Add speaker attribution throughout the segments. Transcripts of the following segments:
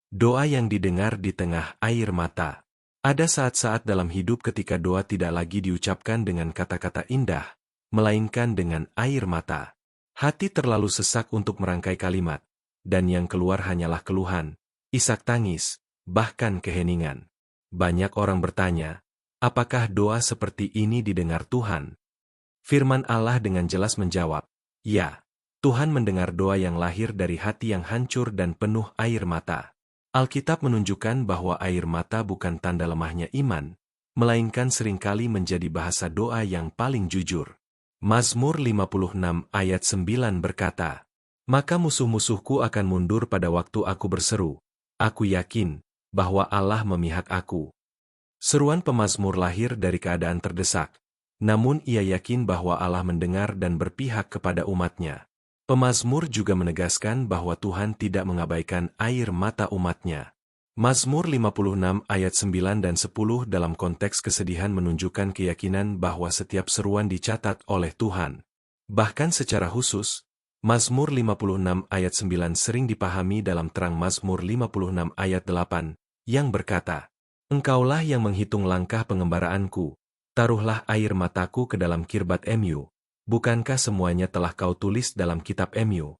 Speaker 1: Doa yang didengar di tengah air mata. Ada saat-saat dalam hidup ketika doa tidak lagi diucapkan dengan kata-kata indah, melainkan dengan air mata. Hati terlalu sesak untuk merangkai kalimat, dan yang keluar hanyalah keluhan, isak tangis, bahkan keheningan. Banyak orang bertanya, apakah doa seperti ini didengar Tuhan? Firman Allah dengan jelas menjawab, ya, Tuhan mendengar doa yang lahir dari hati yang hancur dan penuh air mata. Alkitab menunjukkan bahwa air mata bukan tanda lemahnya iman, melainkan seringkali menjadi bahasa doa yang paling jujur. Mazmur 56 ayat 9 berkata, "Maka musuh-musuhku akan mundur pada waktu aku berseru. Aku yakin bahwa Allah memihak aku." Seruan pemazmur lahir dari keadaan terdesak, namun ia yakin bahwa Allah mendengar dan berpihak kepada umatnya. Pemazmur juga menegaskan bahwa Tuhan tidak mengabaikan air mata umatnya. Mazmur 56 ayat 9 dan 10 dalam konteks kesedihan menunjukkan keyakinan bahwa setiap seruan dicatat oleh Tuhan. Bahkan secara khusus, Mazmur 56 ayat 9 sering dipahami dalam terang Mazmur 56 ayat 8, yang berkata, "Engkaulah yang menghitung langkah pengembaraanku, taruhlah air mataku ke dalam kirbat Emyu. Bukankah semuanya telah kau tulis dalam kitab Emyu?"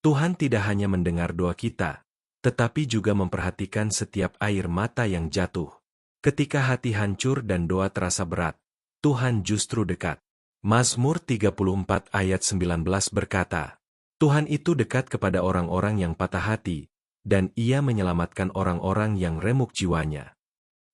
Speaker 1: Tuhan tidak hanya mendengar doa kita, tetapi juga memperhatikan setiap air mata yang jatuh. Ketika hati hancur dan doa terasa berat, Tuhan justru dekat. Mazmur 34 ayat 19 berkata, "Tuhan itu dekat kepada orang-orang yang patah hati, dan Ia menyelamatkan orang-orang yang remuk jiwanya."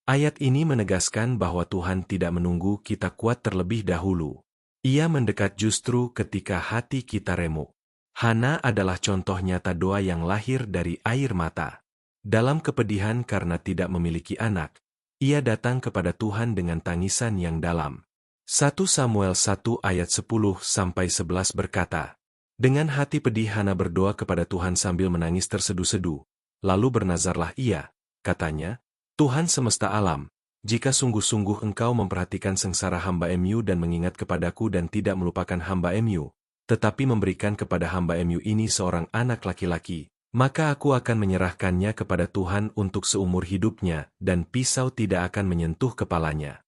Speaker 1: Ayat ini menegaskan bahwa Tuhan tidak menunggu kita kuat terlebih dahulu. Ia mendekat justru ketika hati kita remuk. Hana adalah contoh nyata doa yang lahir dari air mata. Dalam kepedihan karena tidak memiliki anak, ia datang kepada Tuhan dengan tangisan yang dalam. 1 Samuel 1 ayat 10-11 berkata, "Dengan hati pedih Hana berdoa kepada Tuhan sambil menangis tersedu-sedu. Lalu bernazarlah ia, katanya, 'Tuhan semesta alam, jika sungguh-sungguh Engkau memperhatikan sengsara hamba Emyu dan mengingat kepadaku dan tidak melupakan hamba Emyu, tetapi memberikan kepada hamba Emyu ini seorang anak laki-laki, maka aku akan menyerahkannya kepada Tuhan untuk seumur hidupnya, dan pisau tidak akan menyentuh kepalanya.'"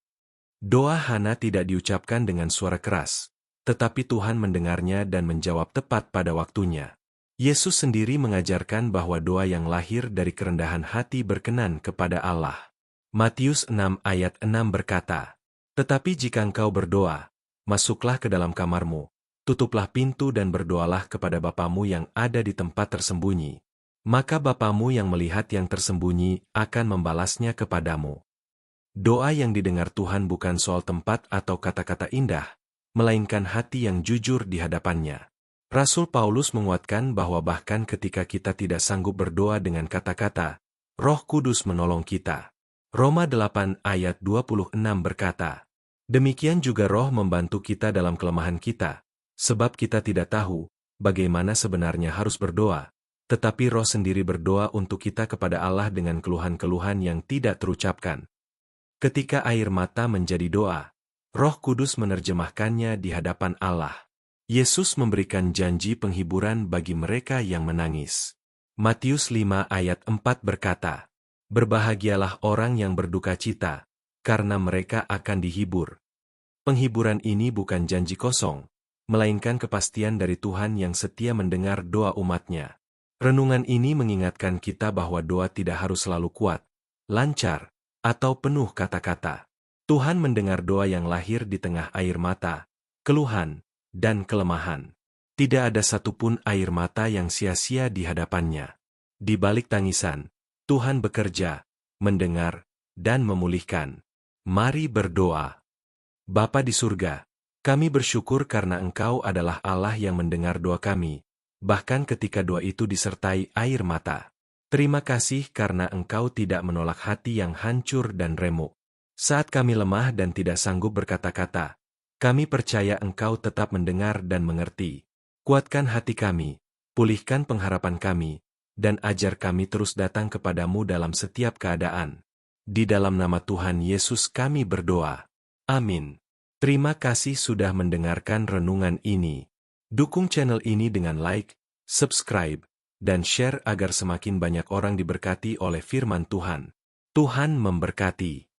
Speaker 1: Doa Hana tidak diucapkan dengan suara keras, tetapi Tuhan mendengarnya dan menjawab tepat pada waktunya. Yesus sendiri mengajarkan bahwa doa yang lahir dari kerendahan hati berkenan kepada Allah. Matius 6 ayat 6 berkata, "Tetapi jika engkau berdoa, masuklah ke dalam kamarmu, tutuplah pintu dan berdoalah kepada Bapamu yang ada di tempat tersembunyi. Maka Bapamu yang melihat yang tersembunyi akan membalasnya kepadamu." Doa yang didengar Tuhan bukan soal tempat atau kata-kata indah, melainkan hati yang jujur di hadapannya. Rasul Paulus menguatkan bahwa bahkan ketika kita tidak sanggup berdoa dengan kata-kata, Roh Kudus menolong kita. Roma 8 ayat 26 berkata, "Demikian juga Roh membantu kita dalam kelemahan kita, sebab kita tidak tahu bagaimana sebenarnya harus berdoa, tetapi Roh sendiri berdoa untuk kita kepada Allah dengan keluhan-keluhan yang tidak terucapkan." Ketika air mata menjadi doa, Roh Kudus menerjemahkannya di hadapan Allah. Yesus memberikan janji penghiburan bagi mereka yang menangis. Matius 5 ayat 4 berkata, "Berbahagialah orang yang berduka cita, karena mereka akan dihibur." Penghiburan ini bukan janji kosong, melainkan kepastian dari Tuhan yang setia mendengar doa umatnya. Renungan ini mengingatkan kita bahwa doa tidak harus selalu kuat, lancar, atau penuh kata-kata. Tuhan mendengar doa yang lahir di tengah air mata, keluhan, dan kelemahan. Tidak ada satupun air mata yang sia-sia di hadapannya. Di balik tangisan, Tuhan bekerja, mendengar, dan memulihkan. Mari berdoa. Bapa di surga, kami bersyukur karena Engkau adalah Allah yang mendengar doa kami, bahkan ketika doa itu disertai air mata. Terima kasih karena Engkau tidak menolak hati yang hancur dan remuk. Saat kami lemah dan tidak sanggup berkata-kata, kami percaya Engkau tetap mendengar dan mengerti. Kuatkan hati kami, pulihkan pengharapan kami, dan ajar kami terus datang kepadamu dalam setiap keadaan. Di dalam nama Tuhan Yesus kami berdoa. Amin. Terima kasih sudah mendengarkan renungan ini. Dukung channel ini dengan like, subscribe, dan share agar semakin banyak orang diberkati oleh firman Tuhan. Tuhan memberkati.